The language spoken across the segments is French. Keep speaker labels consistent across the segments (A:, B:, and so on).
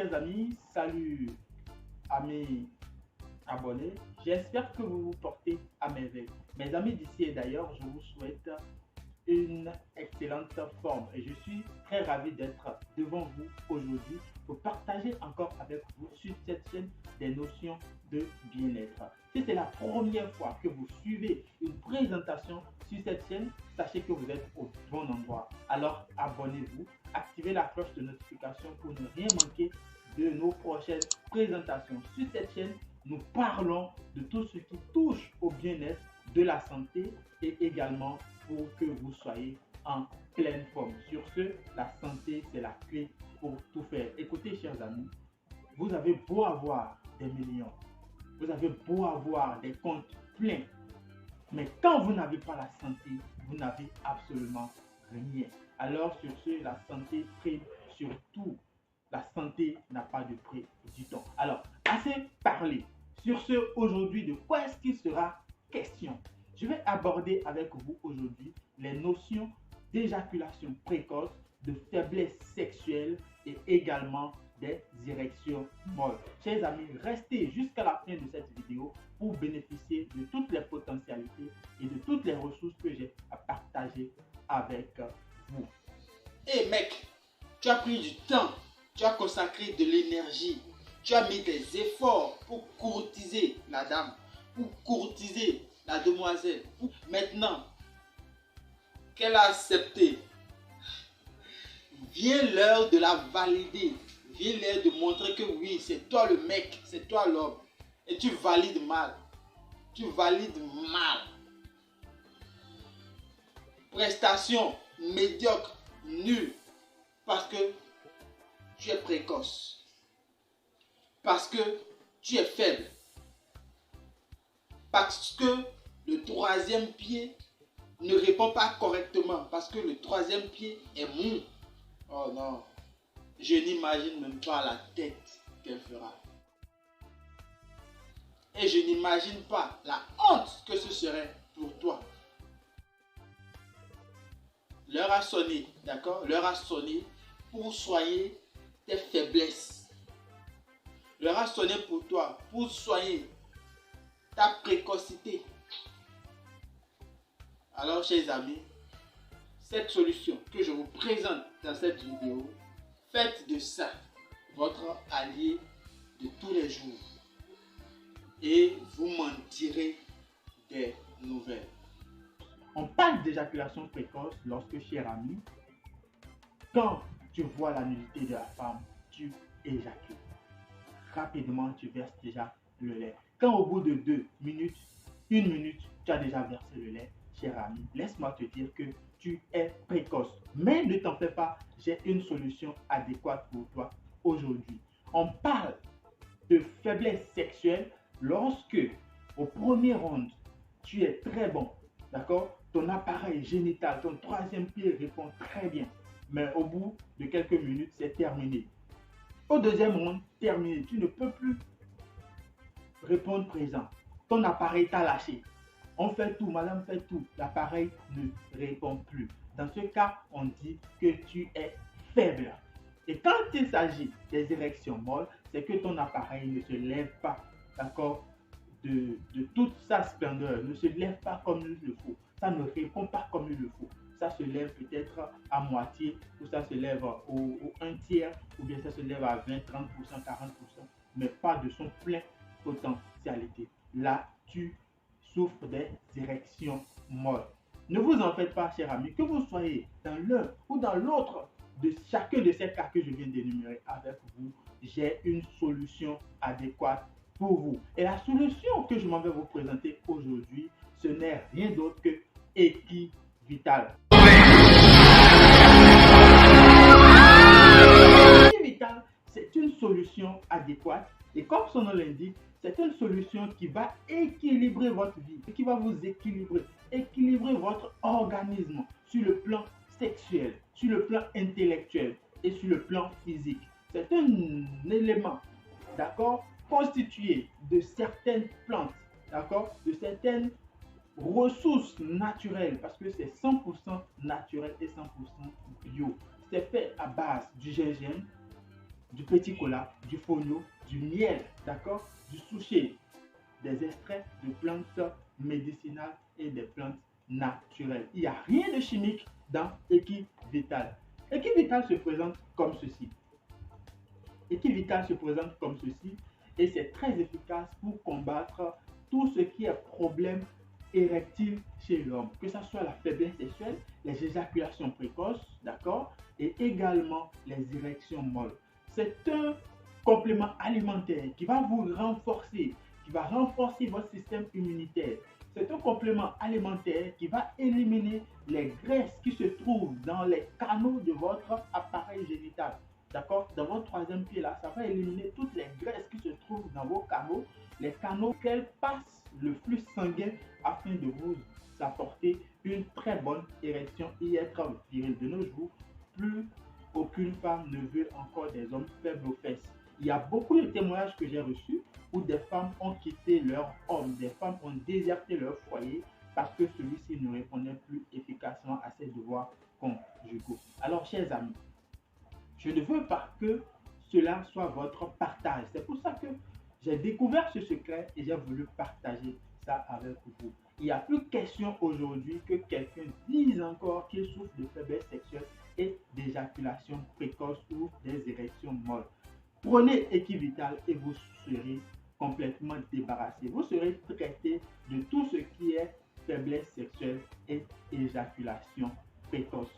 A: chers amis, salut amis abonnés. J'espère que vous vous portez à merveille. Mes amis d'ici et d'ailleurs, je vous souhaite une excellente forme et je suis très ravi d'être devant vous aujourd'hui pour partager encore avec vous sur cette chaîne des notions de bien-être. Si c'est la première fois que vous suivez une présentation sur cette chaîne, sachez que vous êtes au bon endroit. Alors abonnez-vous, activez la cloche de notification pour ne rien manquer de nos prochaines présentations. Sur cette chaîne, nous parlons de tout ce qui touche au bien-être, de la santé et également pour que vous soyez en pleine forme. Sur ce, la santé, c'est la clé pour tout faire. Écoutez, chers amis, vous avez beau avoir des millions, vous avez beau avoir des comptes pleins, mais quand vous n'avez pas la santé, vous n'avez absolument rien. Alors sur ce, la santé prime sur tout. La santé n'a pas de prix, dit-on. Alors, assez parlé. Sur ce, aujourd'hui, de quoi est-ce qu'il sera question? Je vais aborder avec vous aujourd'hui les notions d'éjaculation précoce, de faiblesse sexuelle et également des érections molles. Chers amis, restez jusqu'à la fin de cette vidéo pour bénéficier de toutes les potentialités et de toutes les ressources que j'ai à partager avec vous.
B: Hey mec, tu as pris du temps, tu as consacré de l'énergie, tu as mis des efforts pour courtiser la dame, pour courtiser la demoiselle. Maintenant qu'elle a accepté, vient l'heure de la valider. Vient l'heure de montrer que oui, c'est toi le mec, c'est toi l'homme. Et tu valides mal. Tu valides mal. Prestation médiocre, nulle. Parce que tu es précoce. Parce que tu es faible. Parce que le troisième pied ne répond pas correctement. Parce que le troisième pied est mou. Oh non. Je n'imagine même pas la tête qu'elle fera. Et je n'imagine pas la honte que ce serait pour toi. L'heure a sonné, d'accord? L'heure a sonné pour soigner tes faiblesses. L'heure a sonné pour toi, pour soigner ta précocité. Alors, chers amis, cette solution que je vous présente dans cette vidéo, faites de ça votre allié de tous les jours et vous m'en direz des nouvelles.
A: On parle d'éjaculation précoce lorsque, cher ami, quand tu vois la nudité de la femme, tu éjacules. Rapidement, tu verses déjà le lait. Quand au bout de 2 minutes, 1 minute, tu as déjà versé le lait, cher ami, laisse-moi te dire que tu es précoce. Mais ne t'en fais pas, j'ai une solution adéquate pour toi aujourd'hui. On parle de faiblesse sexuelle lorsque, au premier round, tu es très bon, d'accord? Ton appareil génital, ton troisième pied répond très bien. Mais au bout de quelques minutes, c'est terminé. Au deuxième round, terminé. Tu ne peux plus répondre présent. Ton appareil t'a lâché. On fait tout, madame fait tout. L'appareil ne répond plus. Dans ce cas, on dit que tu es faible. Et quand il s'agit des érections molles, c'est que ton appareil ne se lève pas, d'accord, de toute sa splendeur, ne se lève pas comme il le faut. Ça ne répond pas comme il le faut. Ça se lève peut-être à moitié, ou ça se lève au 1 tiers, ou bien ça se lève à 20, 30%, 40%, mais pas de son plein potentialité. Là, tu souffres des érections molles. Ne vous en faites pas, chers amis, que vous soyez dans l'un ou dans l'autre de chacun de ces cas que je viens d'énumérer avec vous, j'ai une solution adéquate pour vous. Et la solution que je m'en vais vous présenter aujourd'hui, ce n'est rien d'autre que Equivital. Equivital, c'est une solution adéquate et comme son nom l'indique, c'est une solution qui va équilibrer votre vie, qui va vous équilibrer votre organisme sur le plan sexuel, sur le plan intellectuel et sur le plan physique. C'est un élément, d'accord, constitué de certaines plantes, d'accord, de certaines ressources naturelles, parce que c'est 100% naturel et 100% bio. C'est fait à base du gingembre, du petit cola, du fonio, du miel, d'accord, du souchet, des extraits de plantes médicinales et des plantes naturelles. Il n'y a rien de chimique dans Equivital. Equivital se présente comme ceci. Equivital se présente comme ceci et c'est très efficace pour combattre tout ce qui est problème érectile chez l'homme, que ce soit la faiblesse sexuelle, les éjaculations précoces, d'accord, et également les érections molles. C'est un complément alimentaire qui va vous renforcer, qui va renforcer votre système immunitaire. C'est un complément alimentaire qui va éliminer les graisses qui se trouvent dans les canaux de votre appareil génital. D'accord? Dans votre troisième pied là, ça va éliminer toutes les graisses qui se trouvent dans vos canaux, les canaux qu'elles passent le flux sanguin afin de vous apporter une très bonne érection et être viril. De nos jours, plus aucune femme ne veut encore des hommes faibles aux fesses. Il y a beaucoup de témoignages que j'ai reçus où des femmes ont quitté leur homme, des femmes ont déserté leur foyer parce que celui-ci ne répondait plus efficacement à ses devoirs conjugaux. Alors, chers amis, je ne veux pas que cela soit votre partage. C'est pour ça que j'ai découvert ce secret et j'ai voulu partager ça avec vous. Il n'y a plus question aujourd'hui que quelqu'un dise encore qu'il souffre de faiblesse sexuelle et d'éjaculation précoce ou des érections molles. Prenez Equivital et vous serez complètement débarrassé. Vous serez traité de tout ce qui est faiblesse sexuelle et éjaculation précoce.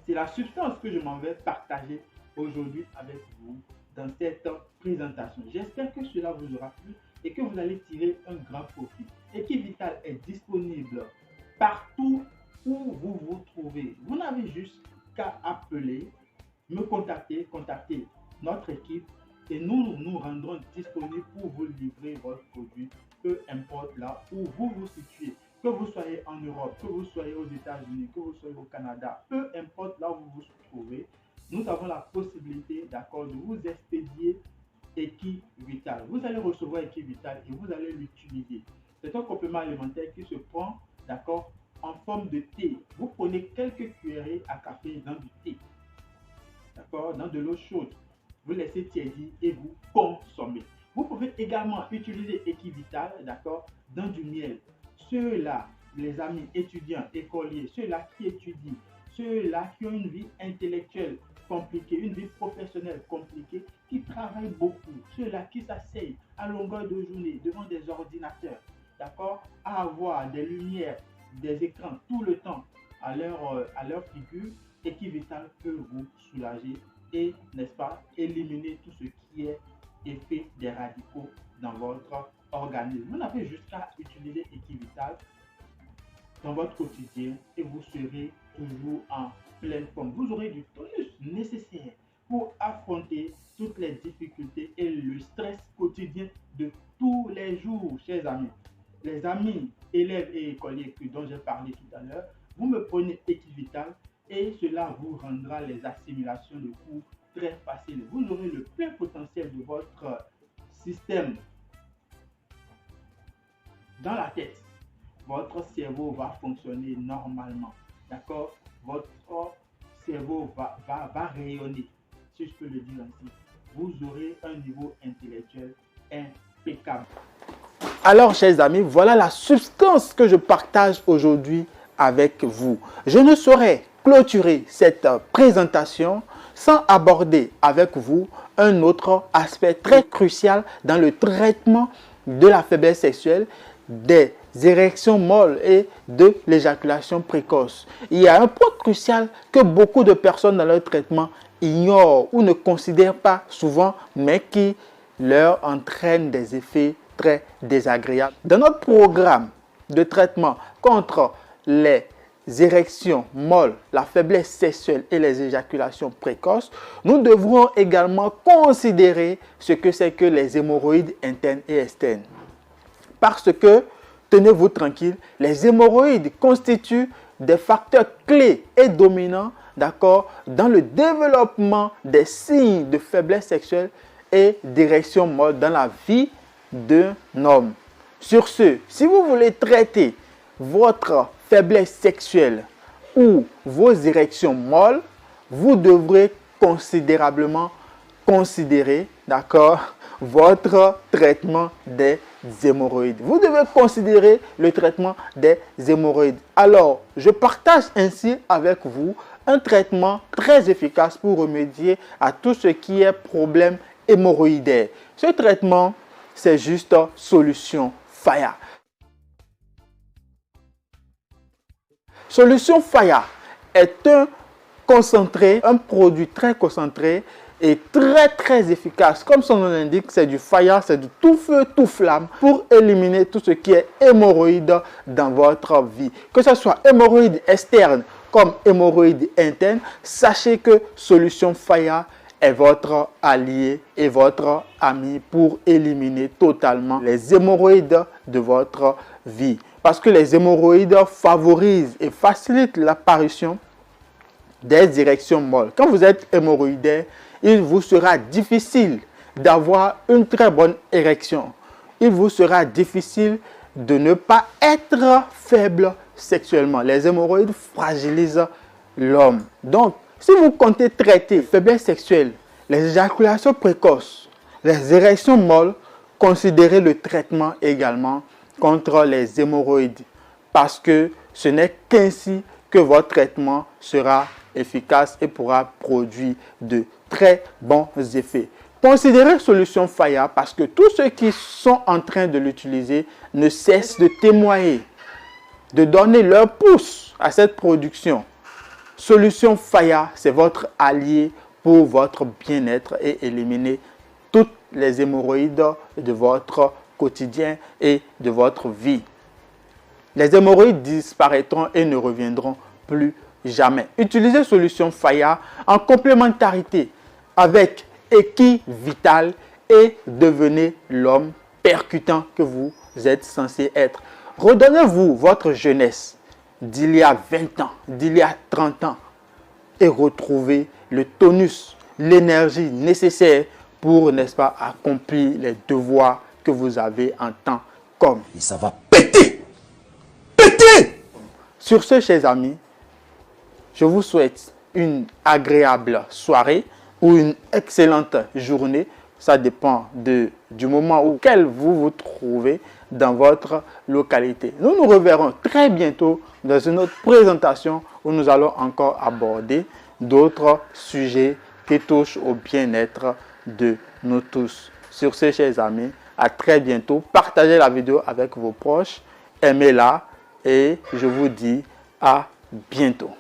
A: C'est la substance que je m'en vais partager aujourd'hui avec vous dans cette présentation. J'espère que cela vous aura plu et que vous allez tirer un grand profit. Equivital est disponible partout où vous vous trouvez. Vous n'avez juste qu'à appeler, me contacter notre équipe et nous nous rendrons disponibles pour vous livrer votre produit, peu importe là où vous vous situez. Que vous soyez en Europe, que vous soyez aux États-Unis, que vous soyez au Canada, peu importe là où vous vous trouvez, nous avons la possibilité, d'accord, de vous expédier Equivital. Vous allez recevoir Equivital et vous allez l'utiliser. C'est un complément alimentaire qui se prend, d'accord, en forme de thé. Vous prenez quelques cuillerées à café dans du thé, d'accord, dans de l'eau chaude. Vous laissez tiédir et vous consommez. Vous pouvez également utiliser Equivital, d'accord, dans du miel. Ceux-là, les amis étudiants, écoliers, ceux-là qui étudient, ceux-là qui ont une vie intellectuelle compliquée, une vie professionnelle compliquée, qui travaillent beaucoup, ceux-là qui s'asseyent à longueur de journée devant des ordinateurs, d'accord, à avoir des lumières, des écrans tout le temps à leur figure, Equivital peut vous soulager et, n'est-ce pas, éliminer tout ce qui est effet des radicaux dans votre organisme. Vous n'avez juste qu'à utiliser Equivital dans votre quotidien et vous serez toujours en pleine forme. Vous aurez du tonus nécessaire pour affronter toutes les difficultés et le stress quotidien de tous les jours, chers amis. Les amis, élèves et écoliers dont j'ai parlé tout à l'heure, vous me prenez Equivital et cela vous rendra les assimilations de cours très faciles. Vous aurez le plein potentiel de votre système dans la tête. Votre cerveau va fonctionner normalement, d'accord? Votre cerveau va rayonner, si je peux le dire ainsi. Vous aurez un niveau intellectuel impeccable. Alors, chers amis, voilà la substance que je partage aujourd'hui avec vous. Je ne saurais clôturer cette présentation sans aborder avec vous un autre aspect très crucial dans le traitement de la faiblesse sexuelle, des érections molles et de l'éjaculation précoce. Il y a un point crucial que beaucoup de personnes dans leur traitement ignorent ou ne considèrent pas souvent, mais qui leur entraîne des effets très désagréables. Dans notre programme de traitement contre les érections molles, la faiblesse sexuelle et les éjaculations précoces, nous devrons également considérer ce que c'est que les hémorroïdes internes et externes. Parce que, tenez-vous tranquille, les hémorroïdes constituent des facteurs clés et dominants, d'accord, dans le développement des signes de faiblesse sexuelle et d'érection molle dans la vie d'un homme. Sur ce, si vous voulez traiter votre faiblesse sexuelle ou vos érections molles, vous devrez considérablement considérer, d'accord, votre traitement des hémorroïdes. Vous devez considérer le traitement des hémorroïdes. Alors, je partage ainsi avec vous un traitement très efficace pour remédier à tout ce qui est problème hémorroïdaire. Ce traitement, c'est juste Solution Faya. Solution Faya est un concentré, un produit très concentré et très efficace. Comme son nom l'indique, c'est du Faya, c'est du tout feu, tout flamme pour éliminer tout ce qui est hémorroïde dans votre vie. Que ce soit hémorroïde externe comme hémorroïde interne, sachez que Solution Faya est votre allié et votre ami pour éliminer totalement les hémorroïdes de votre vie. Parce que les hémorroïdes favorisent et facilitent l'apparition des érections molles. Quand vous êtes hémorroïdaire, il vous sera difficile d'avoir une très bonne érection. Il vous sera difficile de ne pas être faible sexuellement. Les hémorroïdes fragilisent l'homme. Donc, si vous comptez traiter faiblesse sexuelle, les éjaculations précoces, les érections molles, considérez le traitement également contre les hémorroïdes. Parce que ce n'est qu'ainsi que votre traitement sera efficace et pourra produire de très bons effets. Considérez Solution Faya parce que tous ceux qui sont en train de l'utiliser ne cessent de témoigner, de donner leur pouce à cette production. Solution Faya, c'est votre allié pour votre bien-être et éliminer toutes les hémorroïdes de votre quotidien et de votre vie. Les hémorroïdes disparaîtront et ne reviendront plus jamais. Utilisez Solution Faya en complémentarité avec Equivital et devenez l'homme percutant que vous êtes censé être. Redonnez-vous votre jeunesse d'il y a 20 ans, d'il y a 30 ans et retrouvez le tonus, l'énergie nécessaire pour, n'est-ce pas, accomplir les devoirs que vous avez en tant qu'homme.
C: Et ça va péter! Péter!
A: Sur ce, chers amis, je vous souhaite une agréable soirée ou une excellente journée. Ça dépend du moment auquel vous vous trouvez dans votre localité. Nous nous reverrons très bientôt dans une autre présentation où nous allons encore aborder d'autres sujets qui touchent au bien-être de nous tous. Sur ce, chers amis, à très bientôt. Partagez la vidéo avec vos proches, aimez-la et je vous dis à bientôt.